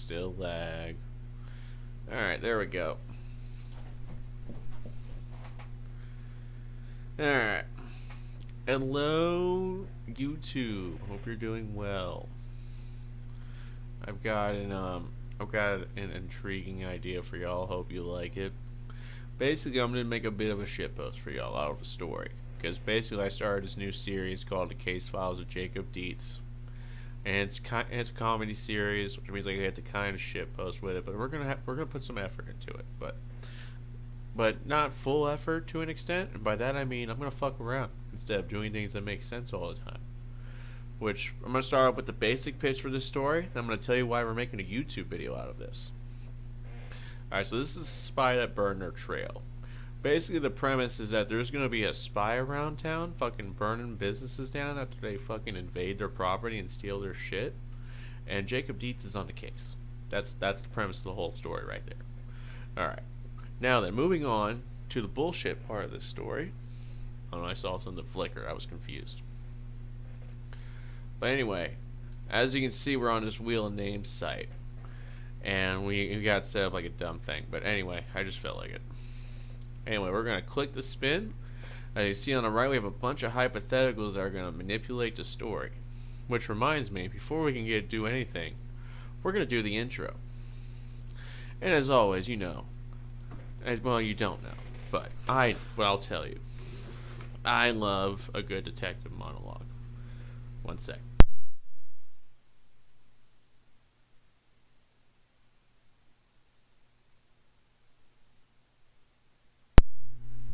Still lag. Alright, there we go. Alright. Hello, YouTube. Hope you're doing well. I've got an intriguing idea for y'all. Hope you like it. Basically, I'm gonna make a bit of a shitpost for y'all out of a story. Because basically, I started this new series called The Case Files of Jacob Deetz. And it's a comedy series, which means I get to kind of shitpost with it. But we're gonna put some effort into it, but not full effort to an extent. And by that I mean I'm gonna fuck around instead of doing things that make sense all the time. Which I'm gonna start off with the basic pitch for this story. Then I'm gonna tell you why we're making a YouTube video out of this. Alright, so this is the spy that burned their trail. Basically, the premise is that there's gonna be a spy around town, fucking burning businesses down after they fucking invade their property and steal their shit. And Jacob Deetz is on the case. That's the premise of the whole story right there. Alright. Now then, moving on to the bullshit part of this story. Oh, I saw something flicker. I was confused. But anyway, as you can see, we're on this Wheel of Names site. And we got set up like a dumb thing. But anyway, I just felt like it. Anyway, we're going to click the spin. As you see on the right, we have a bunch of hypotheticals that are going to manipulate the story. Which reminds me, before we can do anything, we're going to do the intro. And as always, you know, well, you don't know, but I'll tell you. I love a good detective monologue. One sec.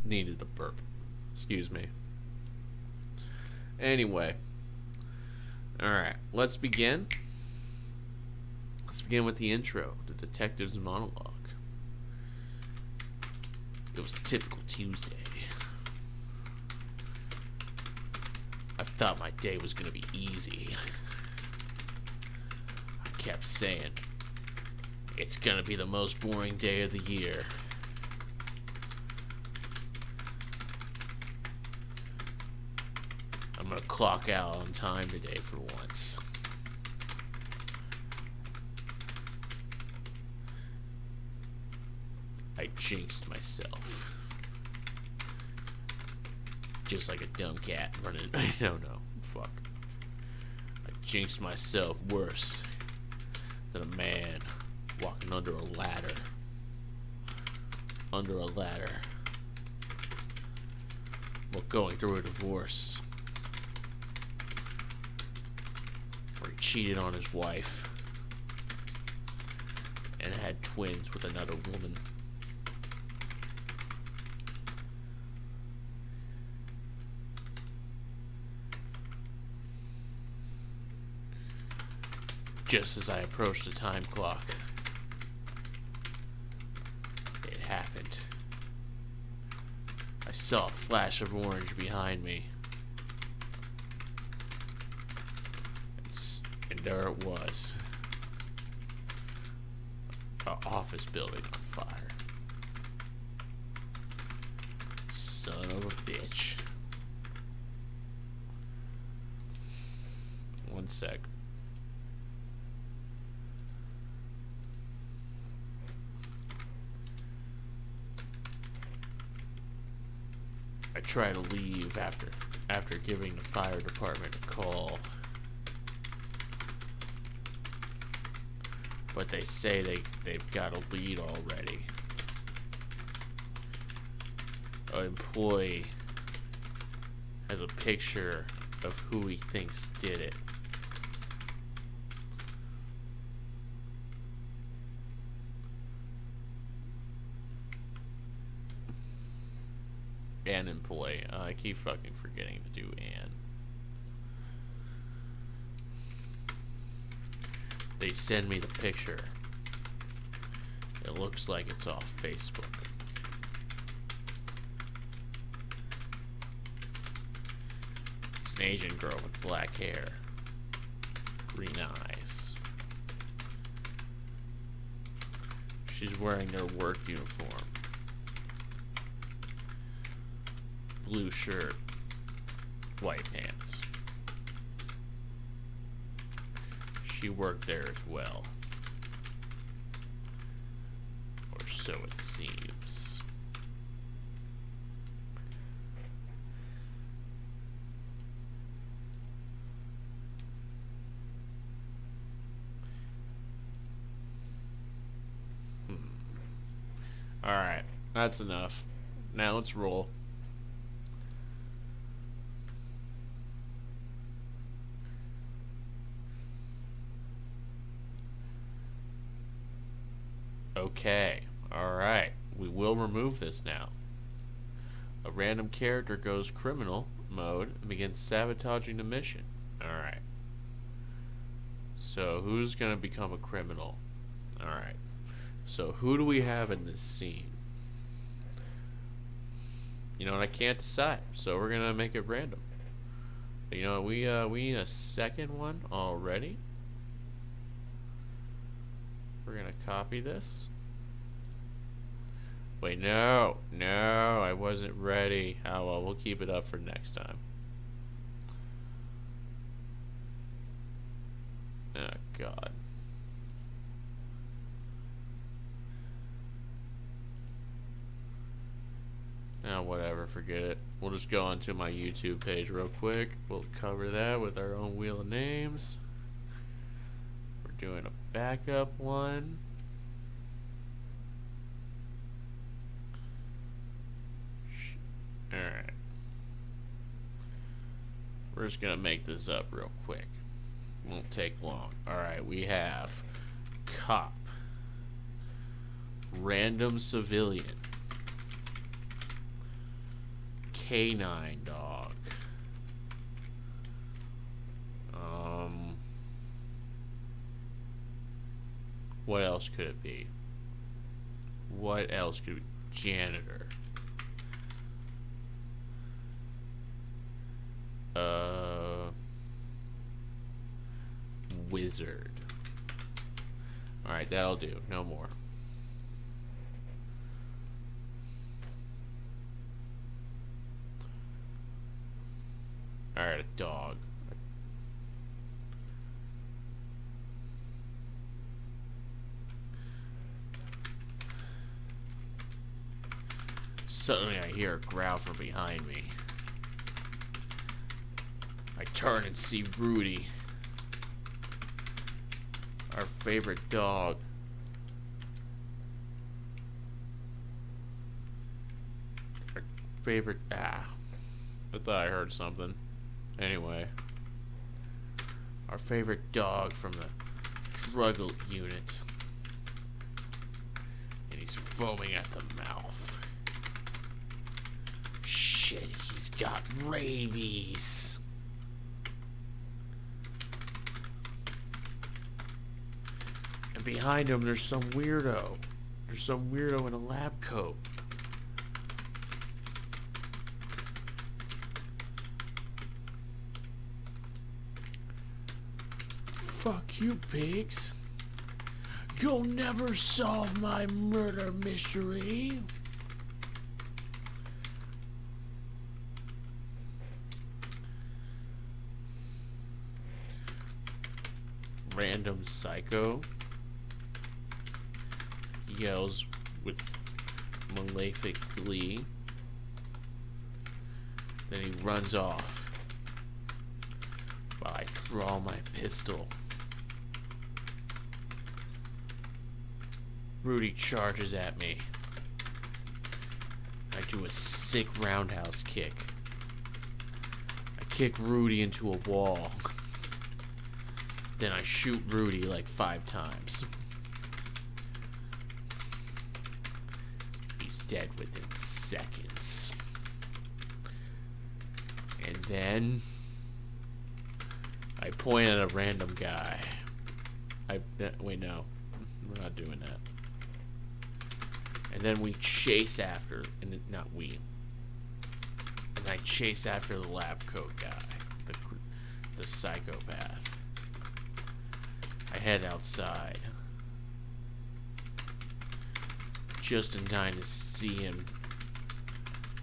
Needed a burp. Excuse me. Anyway. Alright, let's begin. Let's begin with the intro, the detective's monologue. It was a typical Tuesday. I thought my day was gonna be easy. I kept saying, it's gonna be the most boring day of the year. I'm gonna clock out on time today for once. I jinxed myself. Just like a dumb cat running. No, fuck. I jinxed myself worse than a man walking under a ladder. Under a ladder. While going through a divorce. Where he cheated on his wife. And had twins with another woman. Just as I approached the time clock, it happened. I saw a flash of orange behind me. And there it was. An office building on fire. Son of a bitch. One sec. I try to leave after giving the fire department a call. But they say they've got a lead already. An employee has a picture of who he thinks did it. An employee. I keep fucking forgetting to do an. They send me the picture. It looks like it's off Facebook. It's an Asian girl with black hair, green eyes. She's wearing their work uniform. Blue shirt, white pants. She worked there as well. so it seems. Alright, that's enough. Now let's roll. Okay, alright. We will remove this now. A random character goes criminal mode and begins sabotaging the mission. Alright. So who's gonna become a criminal? Alright. So who do we have in this scene? You know what, I can't decide, so we're gonna make it random. You know, we need a second one already. We're gonna copy this. Wait, no, I wasn't ready. Oh well, we'll keep it up for next time. Oh God. Oh, whatever, forget it. We'll just go onto my YouTube page real quick. We'll cover that with our own wheel of names. We're doing a backup one. Alright. We're just gonna make this up real quick. Won't take long. Alright, we have cop, random civilian, canine dog, what else could it be? What else could it be? Janitor. Wizard. Alright, that'll do. No more. Alright, a dog. Suddenly I hear a growl from behind me. I turn and see Rudy, our favorite dog. Our favorite... I thought I heard something. Anyway. Our favorite dog from the drug unit. And he's foaming at the mouth. Shit, he's got rabies. And behind him, there's some weirdo. There's some weirdo in a lab coat. Fuck you, pigs. You'll never solve my murder mystery. Random psycho yells with malefic glee. Then he runs off while I draw my pistol. Rudy charges at me. I do a sick roundhouse kick. I kick Rudy into a wall. Then I shoot Rudy like 5 times. He's dead within seconds. And then I point at a random guy. Wait, no. We're not doing that. And then we chase after, and not we. And I chase after the lab coat guy, the psychopath. I head outside, just in time to see him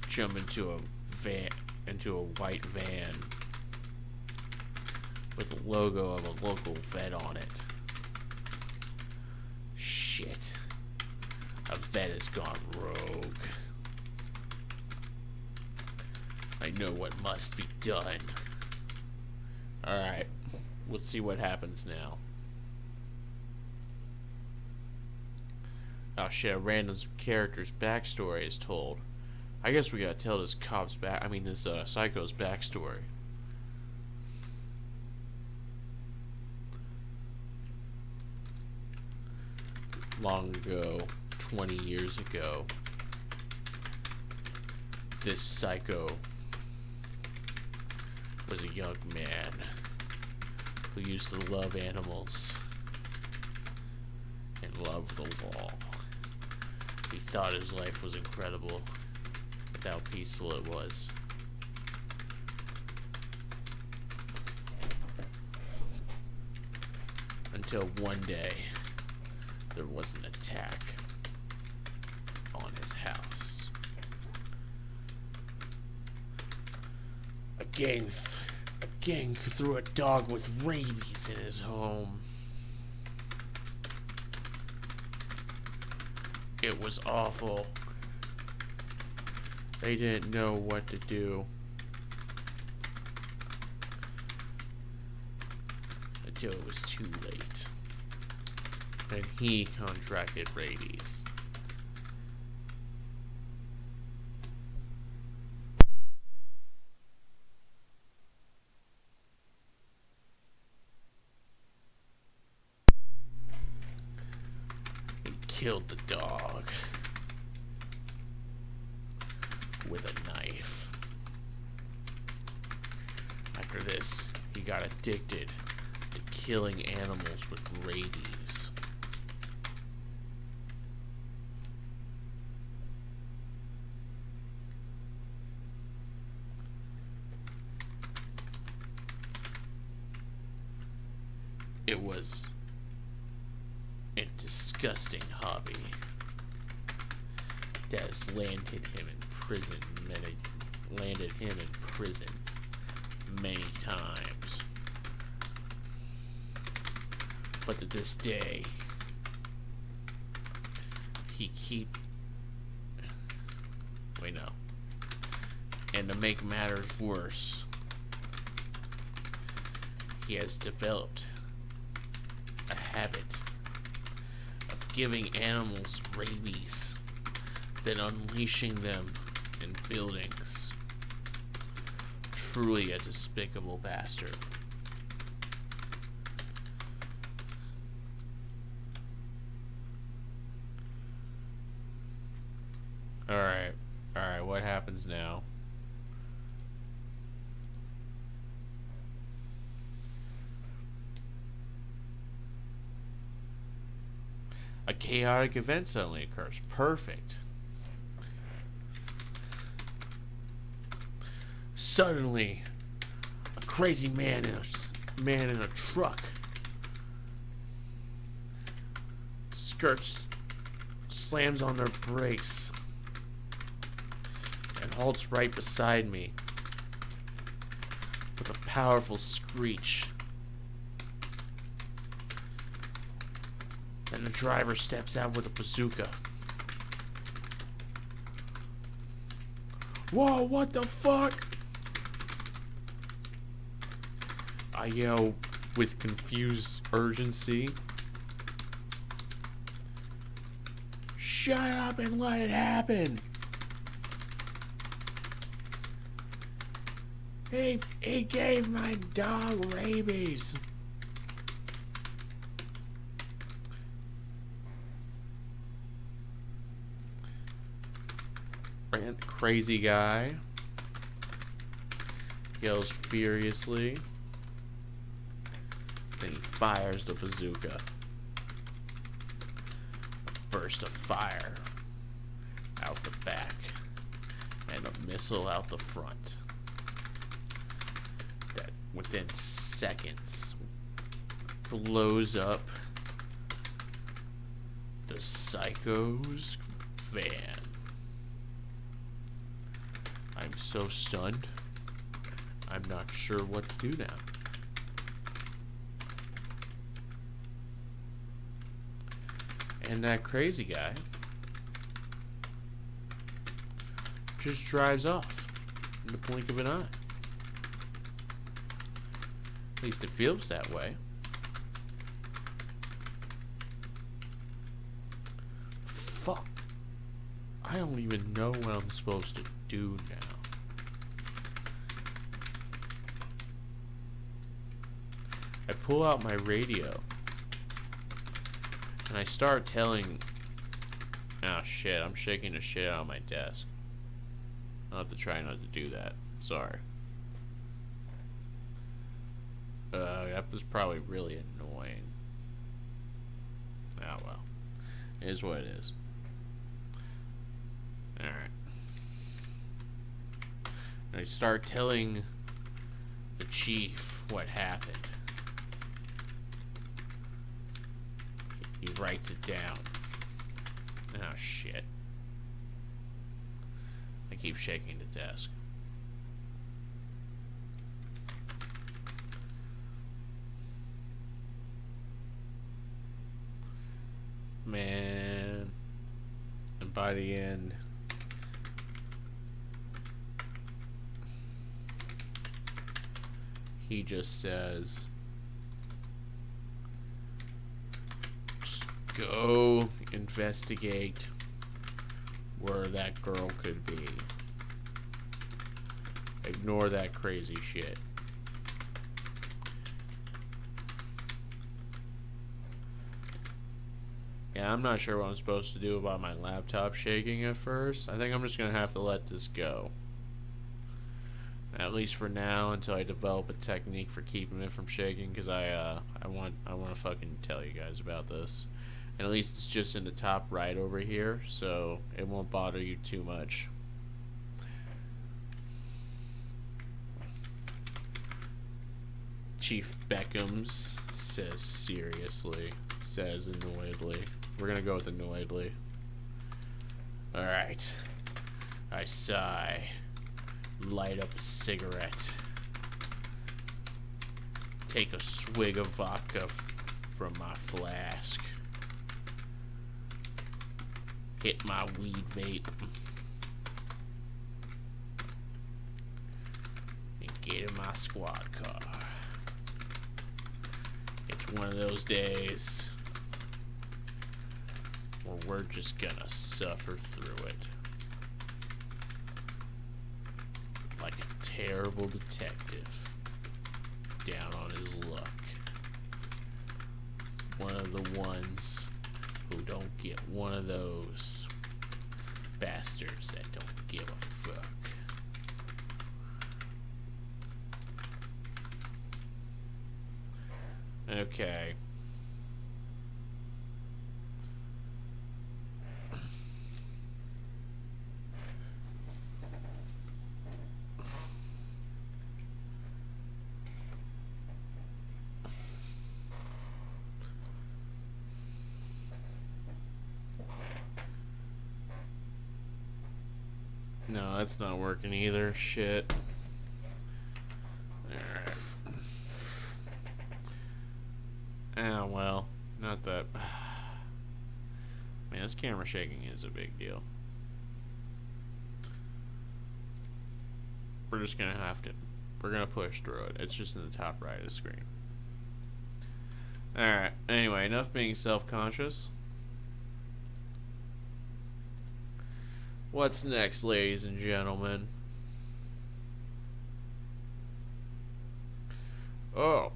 jump into a white van with the logo of a local vet on it. Shit. A vet has gone rogue. I know what must be done. Alright, let's see what happens now. Oh shit, a random character's backstory is told. I guess we gotta tell this this psycho's backstory. Long ago, 20 years ago, this psycho was a young man who used to love animals and love the law. He thought his life was incredible, but how peaceful it was. Until one day, there was an attack on his house. A gang threw a dog with rabies in his home. It was awful. They didn't know what to do. Until it was too late. And he contracted rabies. He killed the dog with a knife. After this, he got addicted to killing animals with rabies. It was a disgusting hobby that has landed him in prison many times. But to this day, And to make matters worse, he has developed a habit of giving animals rabies, then unleashing them in buildings. Truly a despicable bastard. Alright, what happens now? A chaotic event suddenly occurs. Perfect. Suddenly, a crazy man in a truck slams on their brakes and halts right beside me with a powerful screech. Then the driver steps out with a bazooka. Whoa, what the fuck? I yell with confused urgency. Shut up and let it happen. He gave my dog rabies. Crazy guy yells furiously. Then he fires the bazooka. A burst of fire out the back and a missile out the front that within seconds blows up the psycho's van. I'm so stunned. I'm not sure what to do now. And that crazy guy just drives off in the blink of an eye. At least it feels that way. Fuck. I don't even know what I'm supposed to do now. I pull out my radio and I start telling. Oh shit, I'm shaking the shit out of my desk. I'll have to try not to do that. Sorry. That was probably really annoying. Oh well. It is what it is. Alright. I start telling the chief what happened. He writes it down. Oh shit. I keep shaking the desk. Man. And by the end, he just says, just go investigate where that girl could be. Ignore that crazy shit. Yeah, I'm not sure what I'm supposed to do about my laptop shaking at first. I think I'm just gonna have to let this go. At least for now, until I develop a technique for keeping it from shaking, because I want to fucking tell you guys about this. And at least it's just in the top right over here, so it won't bother you too much. Chief Beckham's says seriously, says annoyedly. We're gonna go with annoyedly. Alright. I sigh. Light up a cigarette. Take a swig of vodka from my flask. Hit my weed vape. And get in my squad car. It's one of those days where we're just gonna suffer through it. Like a terrible detective down on his luck. One of the ones who don't get one of those bastards that don't give a fuck. Okay. No, that's not working either. Shit. Alright. Ah, well. Not that. Man, this camera shaking is a big deal. We're just gonna have to. We're gonna push through it. It's just in the top right of the screen. Alright. Anyway, enough being self-conscious. What's next, ladies and gentlemen? Oh.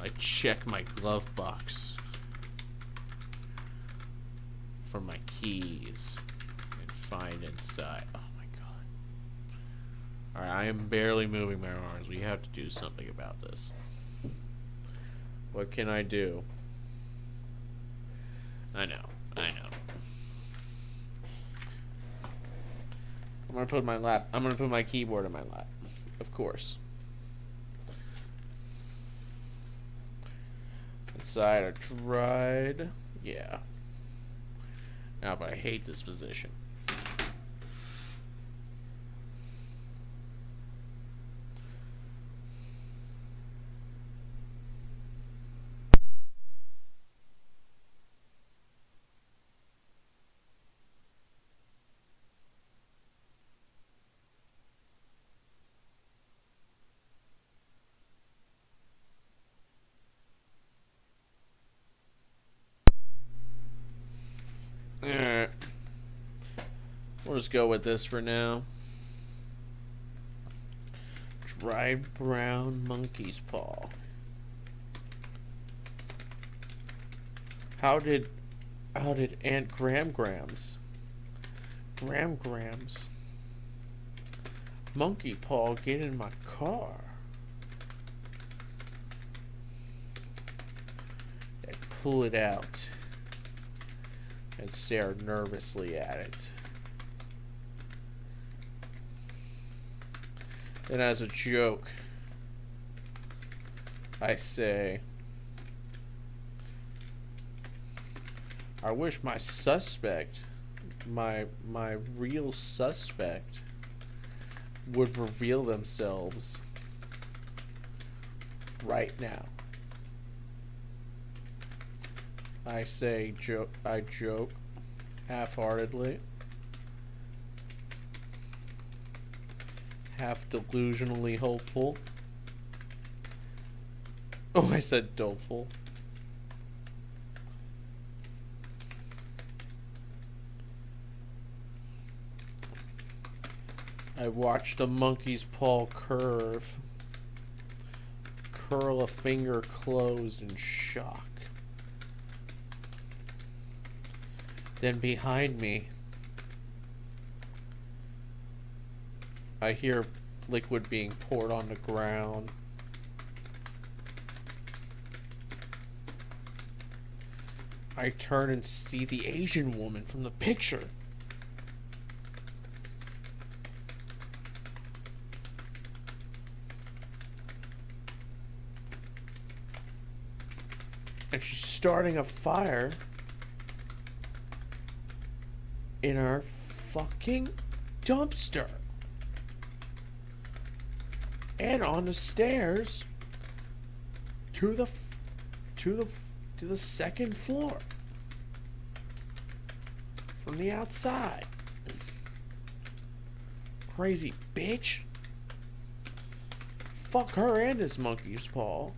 I check my glove box for my keys and find inside. Oh my god. Alright, I am barely moving my arms. We have to do something about this. What can I do? I know. I'm gonna put my keyboard in my lap. Of course. Inside I tried. Yeah. No, but I hate this position. just go with this for now. Dried brown monkey's paw. How did Aunt Grams monkey paw get in my car? I pull it out and stare nervously at it. And as a joke, I say, I wish my suspect, my real suspect, would reveal themselves right now. I joke half-heartedly, half delusionally hopeful. Oh, I said doleful. I watched a monkey's paw curl a finger closed in shock. Then behind me, I hear liquid being poured on the ground. I turn and see the Asian woman from the picture. And she's starting a fire in our fucking dumpster. And on the stairs to the second floor from the outside. Crazy bitch. Fuck her and this monkey's paw.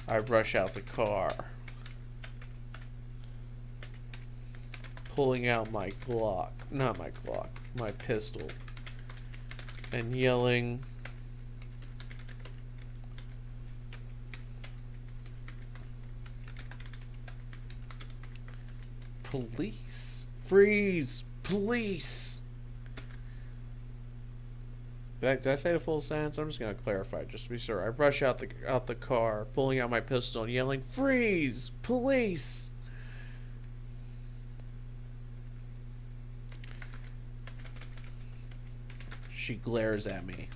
I rush out the car, pulling out my pistol, and yelling, "Police! Freeze! Police!" Did I say the full sentence? I'm just gonna clarify just to be sure. I rush out the car, pulling out my pistol and yelling, "Freeze! Police!" She glares at me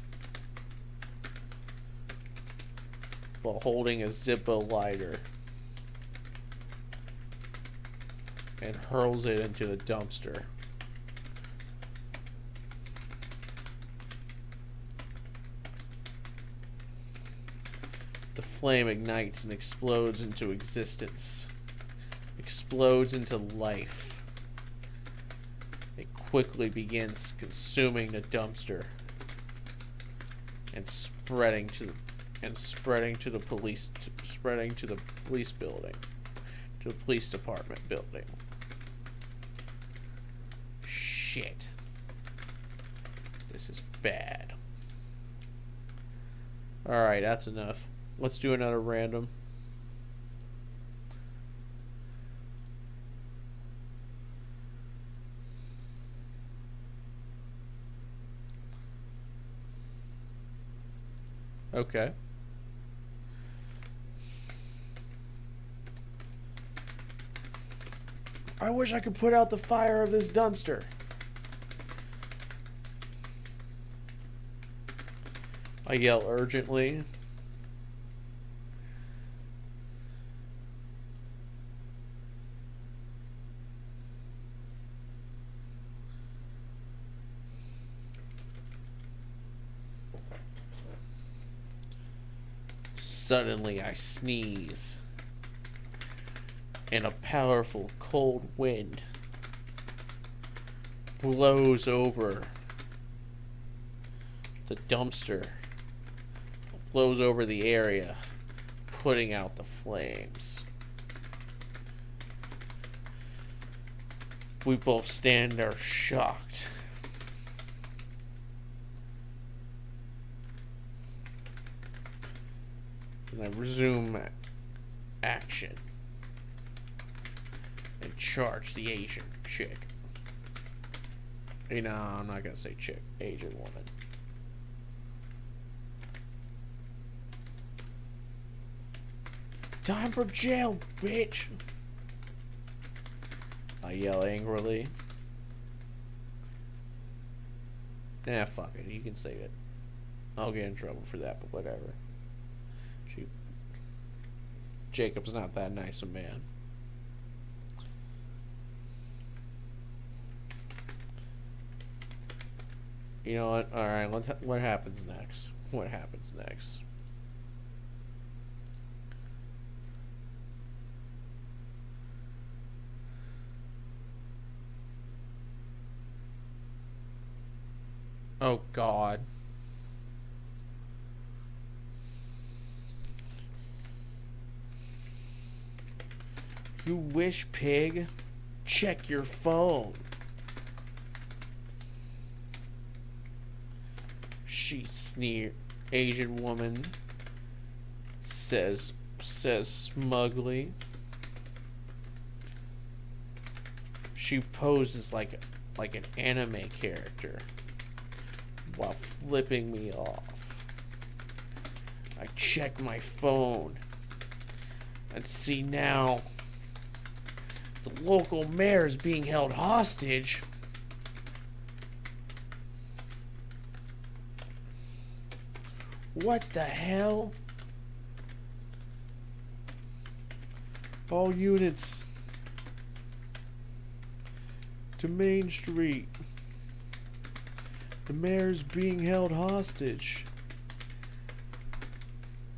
while holding a Zippo lighter and hurls it into the dumpster. The flame ignites and explodes into existence. Explodes into life. It quickly begins consuming the dumpster and spreading to the police building, to the police department building. Shit. This is bad. Alright, that's enough. Let's do another random. Okay. I wish I could put out the fire of this dumpster. I yell urgently. Suddenly I sneeze, and a powerful cold wind blows over the dumpster, blows over the area, putting out the flames. We both stand there shocked. And I resume action and charge the Asian chick. You know, I'm not gonna say chick, Asian woman. Time for jail, bitch! I yell angrily. Nah, fuck it. You can save it. I'll get in trouble for that, but whatever. Jacob's not that nice a man. You know what? Alright, what happens next? What happens next? Oh, God. You wish, pig. Check your phone. She sneered. Asian woman says smugly. She poses like an anime character while flipping me off. I check my phone and see now the local mayor is being held hostage. What the hell? All units to Main Street. The mayor's being held hostage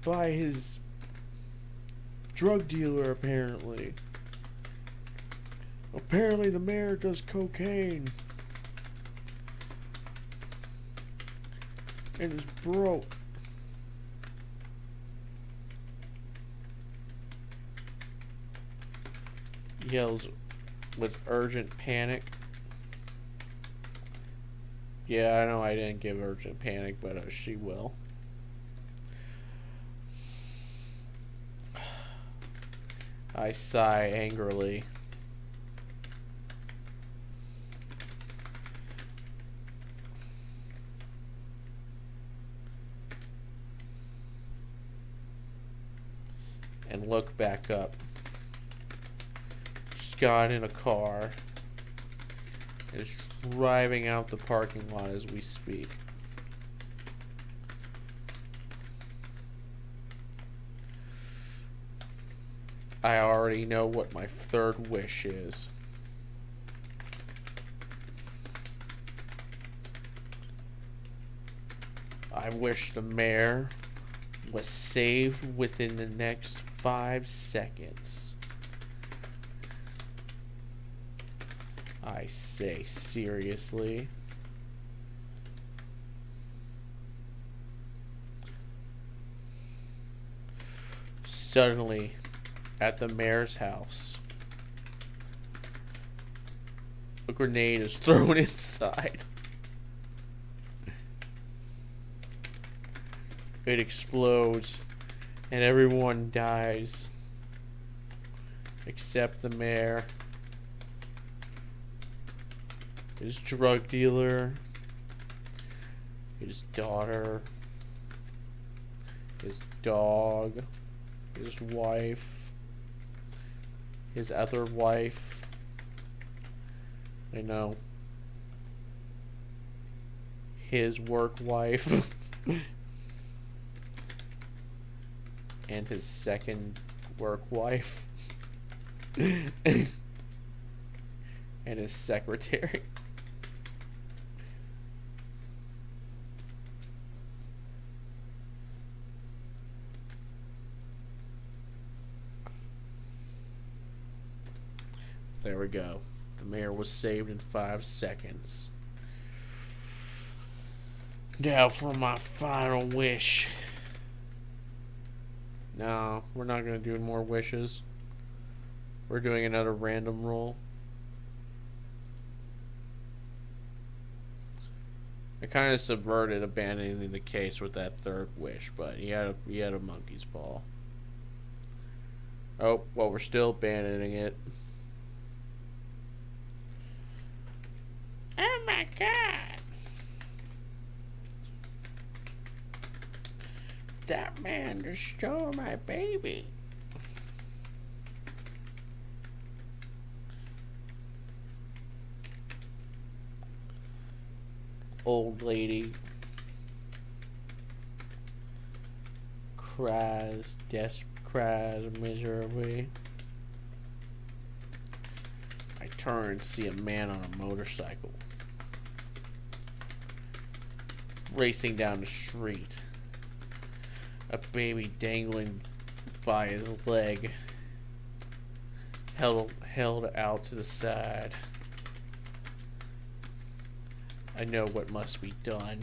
by his drug dealer, apparently. Apparently the mayor does cocaine and is broke. Yells with urgent panic. Yeah, I know I didn't give urgent panic, but she will. I sigh angrily. And look back up. Just got in a car. Is driving out the parking lot as we speak. I already know what my third wish is. I wish the mayor was saved within the next 5 seconds. I say seriously. Suddenly, at the mayor's house, a grenade is thrown inside. It explodes, and everyone dies, except the mayor, his drug dealer, his daughter, his dog, his wife, his other wife. I know. His work wife. And his second work wife. And his secretary. There we go. The mayor was saved in 5 seconds. Now for my final wish. No, we're not going to do more wishes. We're doing another random roll. I kind of subverted abandoning the case with that third wish, but he had a monkey's paw. Oh, well, we're still abandoning it. Oh my god! That man just stole my baby. Old lady cries miserably. I turn and see a man on a motorcycle racing down the street. A baby dangling by his leg, held out to the side. I know what must be done.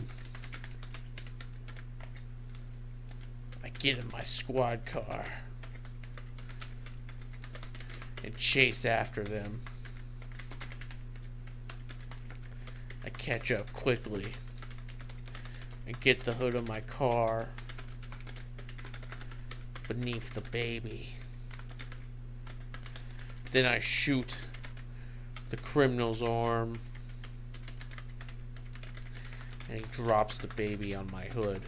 I get in my squad car and chase after them. I catch up quickly and get the hood of my car beneath the baby. Then I shoot the criminal's arm and he drops the baby on my hood.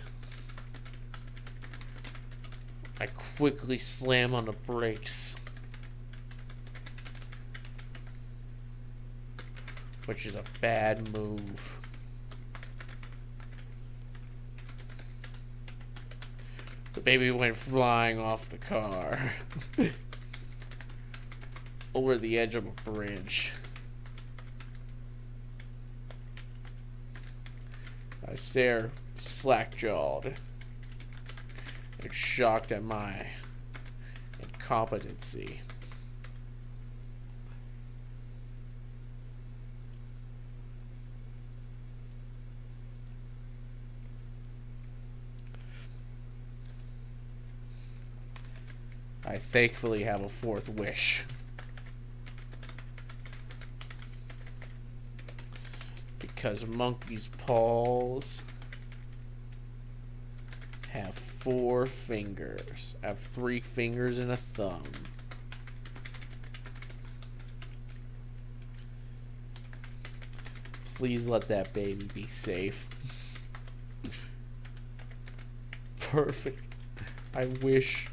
I quickly slam on the brakes, which is a bad move. The baby went flying off the car over the edge of a bridge. I stare slack-jawed and shocked at my incompetency. I thankfully have a fourth wish. Because monkey's paws have 4 fingers. I have 3 fingers and a thumb. Please let that baby be safe. Perfect. I wish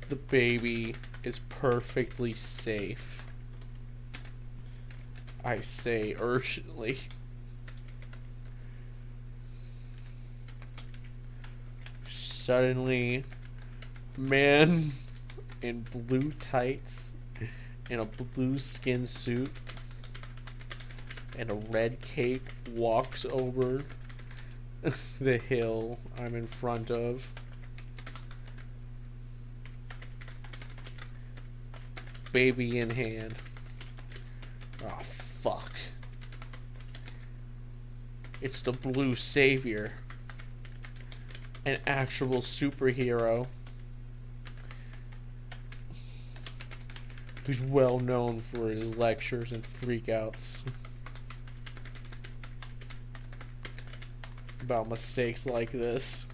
the baby is perfectly safe. I say urgently. Suddenly, man in blue tights and a blue skin suit and a red cape walks over the hill I'm in front of. Baby in hand. Oh, fuck. It's the Blue Savior. An actual superhero who's well known for his lectures and freakouts about mistakes like this.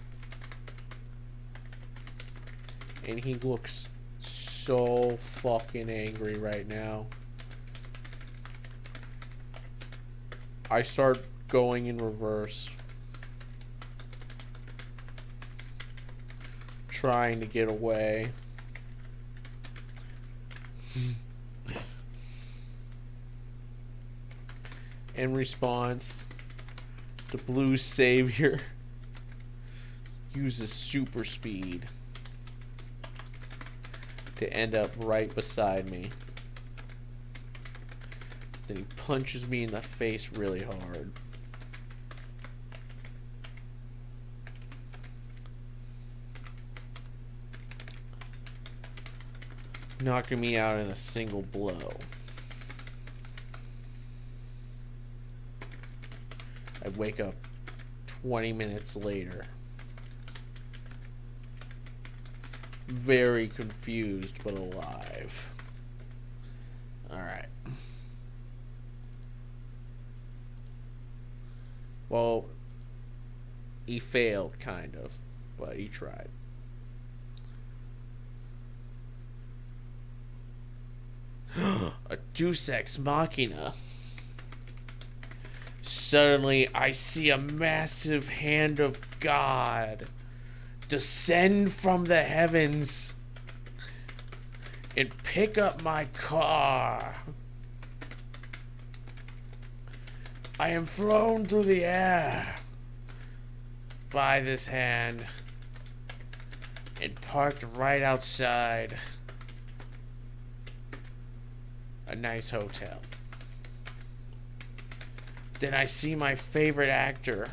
And he looks so fucking angry right now. I start going in reverse, trying to get away. In response, the Blue Savior uses super speed to end up right beside me. Then he punches me in the face really hard. Knocking me out in a single blow. I wake up 20 minutes later. very confused but alive. Alright. Well, he failed, kind of, but he tried. A Deus Ex Machina. Suddenly, I see a massive hand of God descend from the heavens and pick up my car. I am thrown through the air by this hand and parked right outside a nice hotel. Then I see my favorite actor,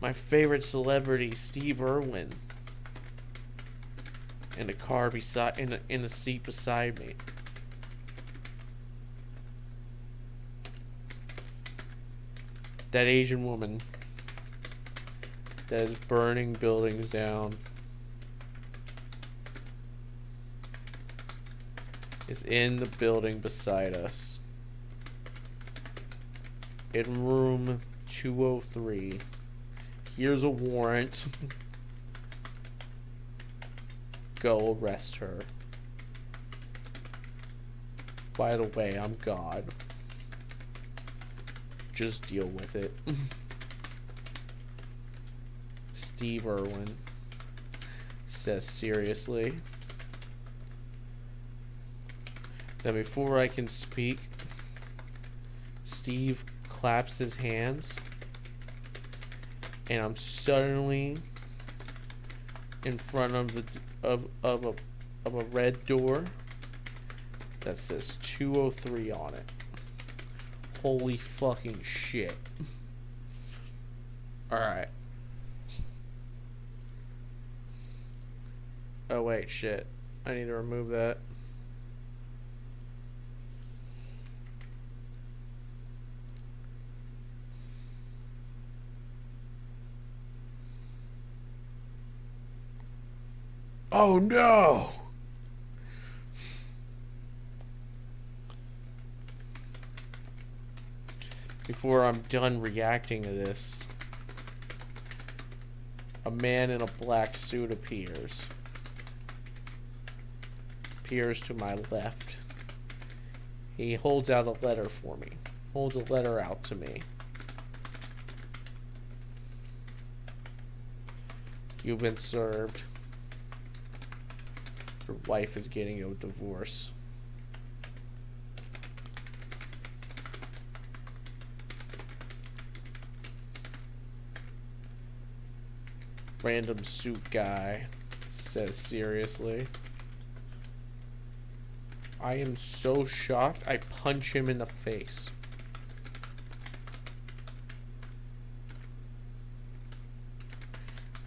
my favorite celebrity, Steve Irwin, in a car beside, in a seat beside me. That Asian woman that is burning buildings down is in the building beside us. In room 203. Here's a warrant. Go arrest her. By the way, I'm God. Just deal with it. Steve Irwin says seriously. Now before I can speak, Steve claps his hands, and I'm suddenly in front of the of a red door that says 203 on it. Holy fucking shit. Alright. Oh wait, shit. I need to remove that. Oh no! Before I'm done reacting to this, a man in a black suit appears to my left. He holds out a letter for me. Holds a letter out to me. You've been served. Your wife is getting a divorce. Random suit guy says seriously. I am so shocked, I punch him in the face.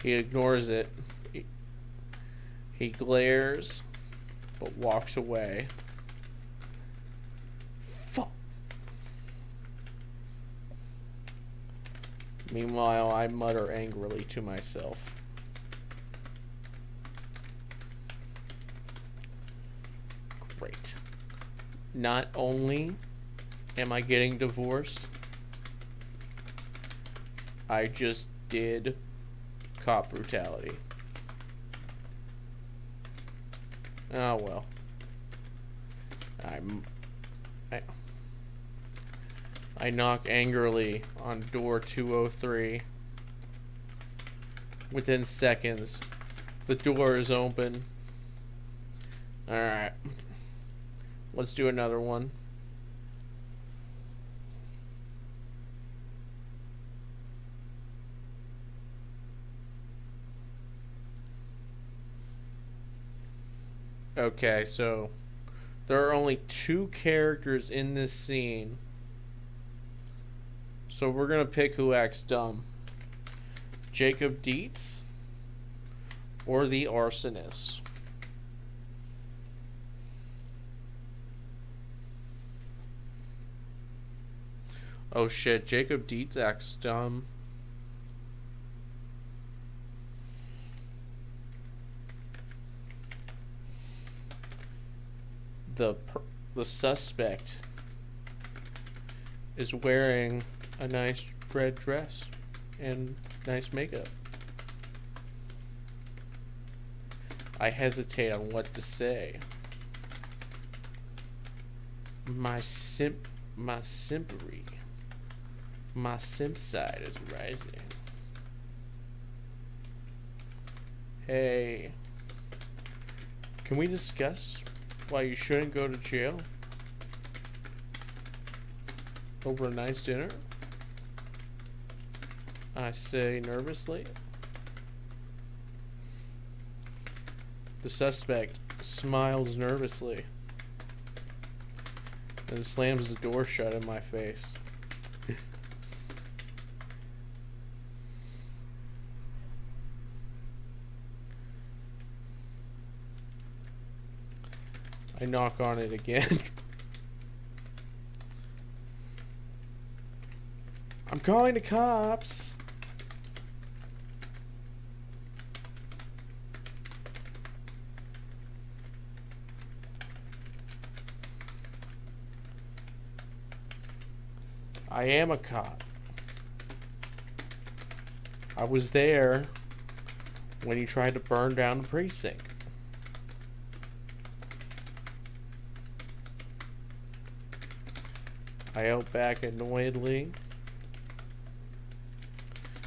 He ignores it. He glares, but walks away. Fuck. Meanwhile, I mutter angrily to myself. Great. Not only am I getting divorced, I just did cop brutality. Oh well. I knock angrily on door 203. Within seconds, the door is open. Alright. Let's do another one. Okay, so there are only 2 characters in this scene. So we're gonna pick who acts dumb. Jacob Deetz or the arsonist. Oh shit, Jacob Deetz acts dumb. the the suspect is wearing a nice red dress and nice makeup. I hesitate on what to say. My simpery, my simp side is rising. Hey, can we discuss why you shouldn't go to jail over a nice dinner? I say nervously. The suspect smiles nervously and slams the door shut in my face. I knock on it again. I'm calling the cops. I am a cop. I was there when he tried to burn down the precinct. I yelled back annoyedly.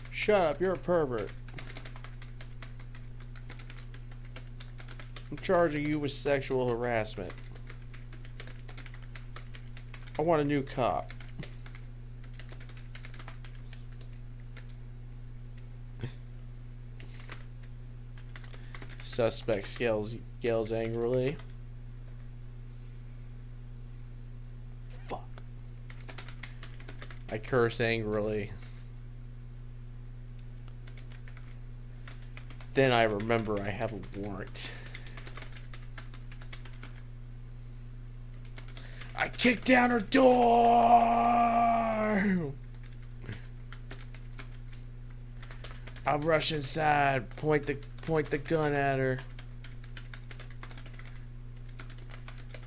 Shut up, you're a pervert. I'm charging you with sexual harassment. I want a new cop. Suspect yells angrily. Fuck. I curse angrily. Then I remember I have a warrant. I kick down her door. I rush inside, point the gun at her.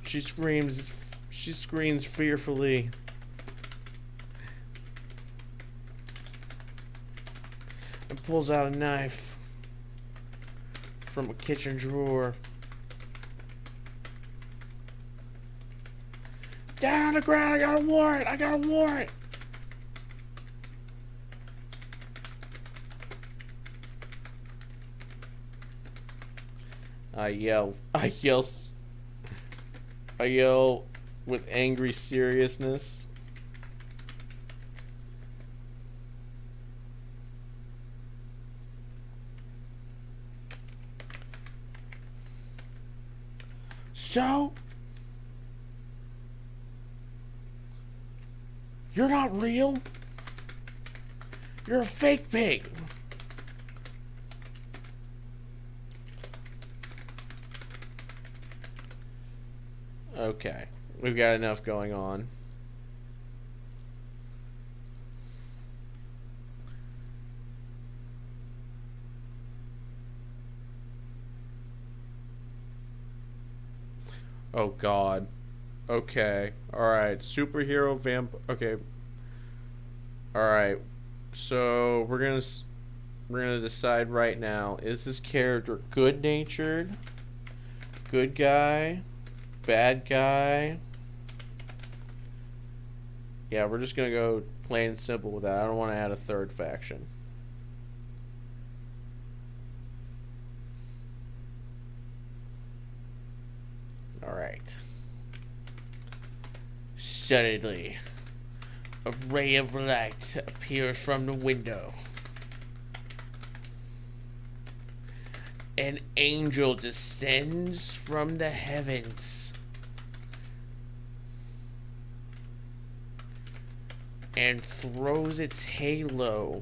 She screams fearfully. And pulls out a knife from a kitchen drawer. Down on the ground, I got a warrant. I yell with angry seriousness. So, you're not real? You're a fake pig. Okay, we've got enough going on. Oh God. Okay. Alright. Superhero vamp. Okay. Alright. So we're gonna decide right now. Is this character good natured? Good guy? Bad guy? Yeah, we're just gonna go plain and simple with that. I don't want to add a third faction. Alright. Suddenly, a ray of light appears from the window. An angel descends from the heavens and throws its halo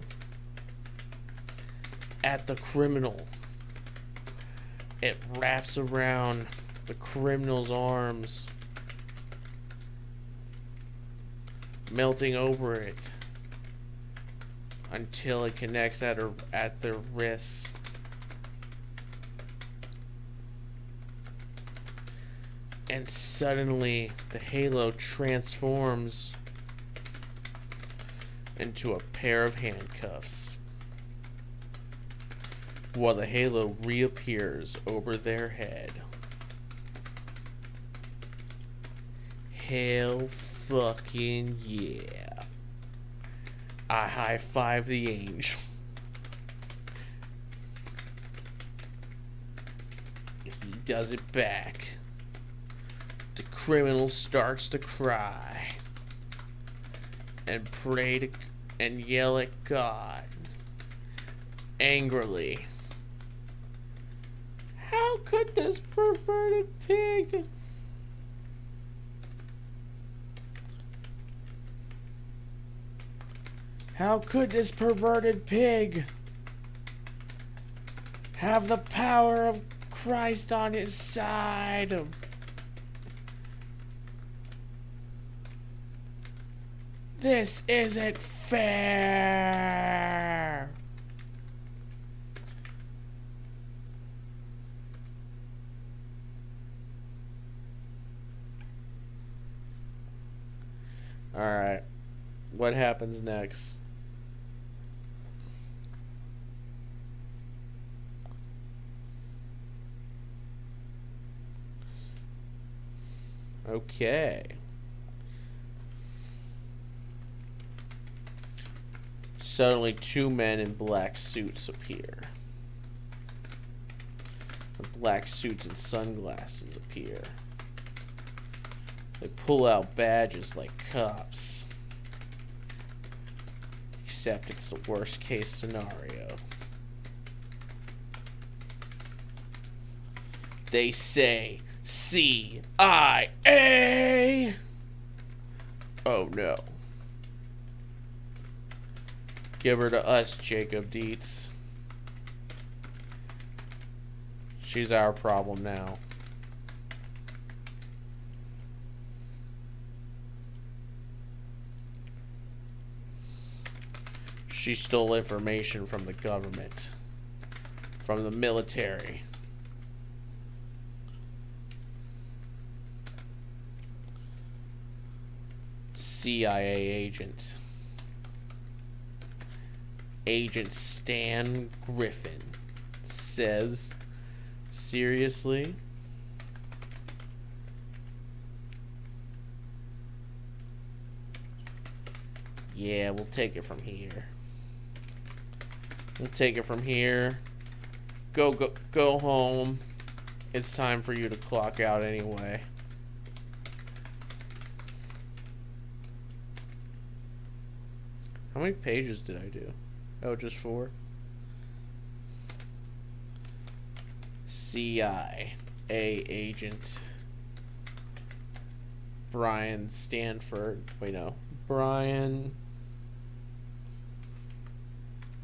at the criminal. It wraps around the criminal's arms, melting over it until it connects at their wrists. And suddenly, the halo transforms into a pair of handcuffs, while the halo reappears over their head. Hell fucking yeah. I high-five the angel. He does it back. The criminal starts to cry and pray to and yell at God angrily. How could this perverted pig? How could this perverted pig have the power of Christ on his side? This isn't fair. Alright. What happens next? Okay. Suddenly, two men in black suits appear. The black suits and sunglasses appear. They pull out badges like cops. Except it's the worst case scenario. They say CIA. Oh no. Give her to us, Jacob Deetz. She's our problem now. She stole information from the government, from the military. CIA agent. Agent Stan Griffin says, seriously? Yeah, we'll take it from here. We'll take it from here. Go home. It's time for you to clock out anyway. How many pages did I do? Oh, just 4? CIA agent Brian Stanford. Wait, no. Brian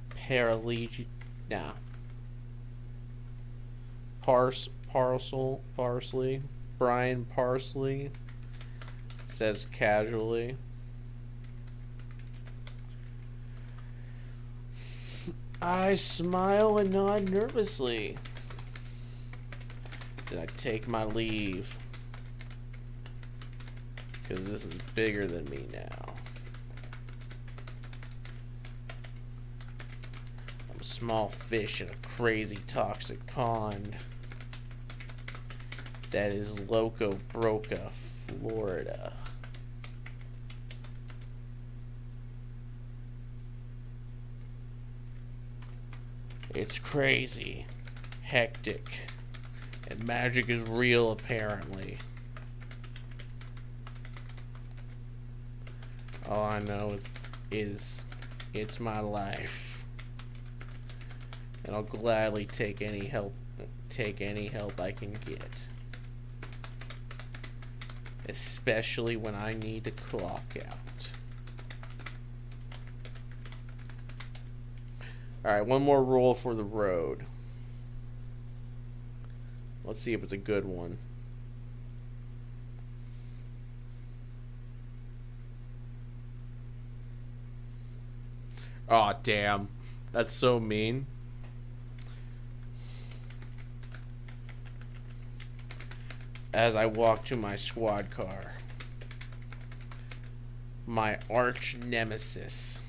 Paralegic. Nah. Parsley. Brian Parsley says casually. I smile and nod nervously. Then I take my leave. Because this is bigger than me now. I'm a small fish in a crazy toxic pond. That is Loco Broca, Florida. It's crazy, hectic, and magic is real apparently. All I know is it's my life, and I'll gladly take any help I can get, especially when I need to clock out. Alright, one more rule for the road. Let's see if it's a good one. Aw, damn. That's so mean. as I walk to my squad car. My arch nemesis,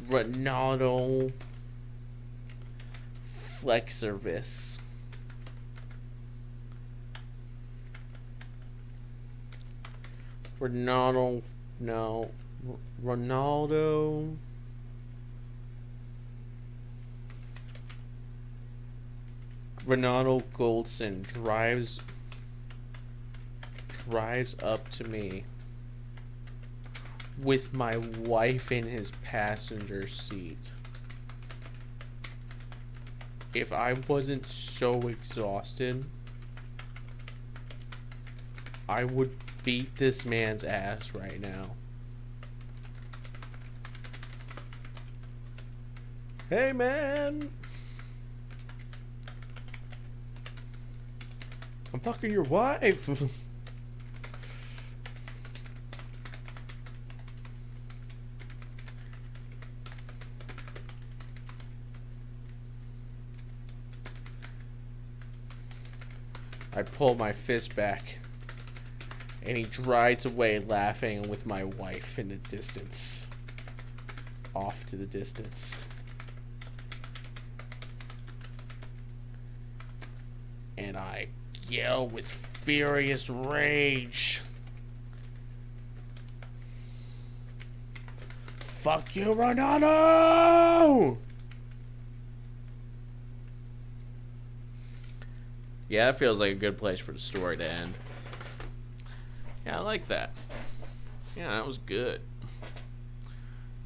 Ronaldo Flexervis. Ronaldo Goldson drives up to me with my wife in his passenger seat. If I wasn't so exhausted, I would beat this man's ass right now. Hey, man! I'm fucking your wife! I pull my fist back, and he drives away laughing with my wife in the distance. Off to the distance. And I yell with furious rage. Fuck you, Ronaldo! Yeah, that feels like a good place for the story to end. Yeah, I like that. Yeah, that was good.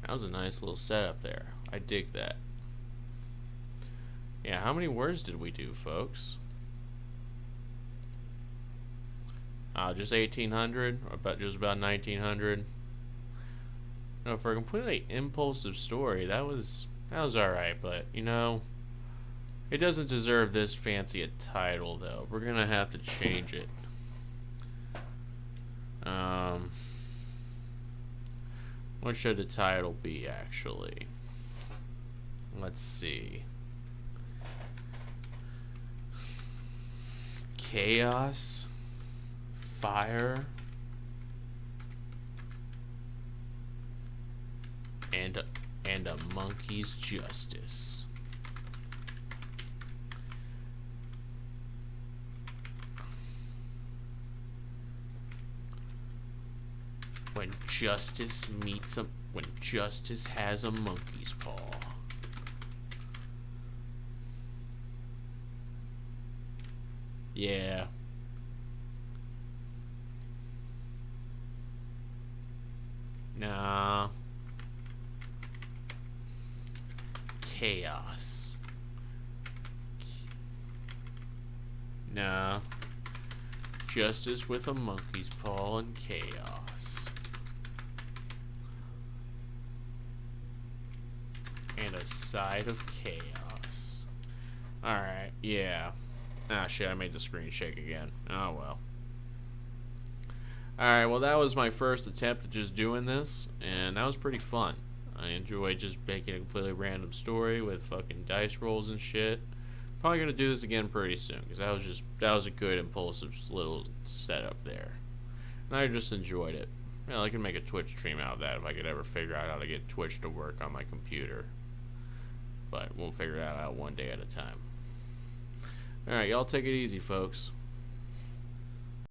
That was a nice little setup there. I dig that. Yeah, how many words did we do, folks? Just 1,800, or just about 1,900. No, for a completely impulsive story, that was alright, but, you know, it doesn't deserve this fancy a title, though. We're gonna have to change it. What should the title be, actually? Let's see. Chaos, fire, and a monkey's justice. When justice has a monkey's paw. Yeah. Nah. Chaos. Nah. Justice with a monkey's paw and chaos. And a side of chaos. Alright, yeah. Ah, shit, I made the screen shake again. Oh, well. Alright, well, that was my first attempt at just doing this, and that was pretty fun. I enjoyed just making a completely random story with fucking dice rolls and shit. Probably gonna do this again pretty soon, because that was a good impulsive little setup there. And I just enjoyed it. Well, I could make a Twitch stream out of that if I could ever figure out how to get Twitch to work on my computer. But we'll figure that out one day at a time. Alright, y'all take it easy, folks.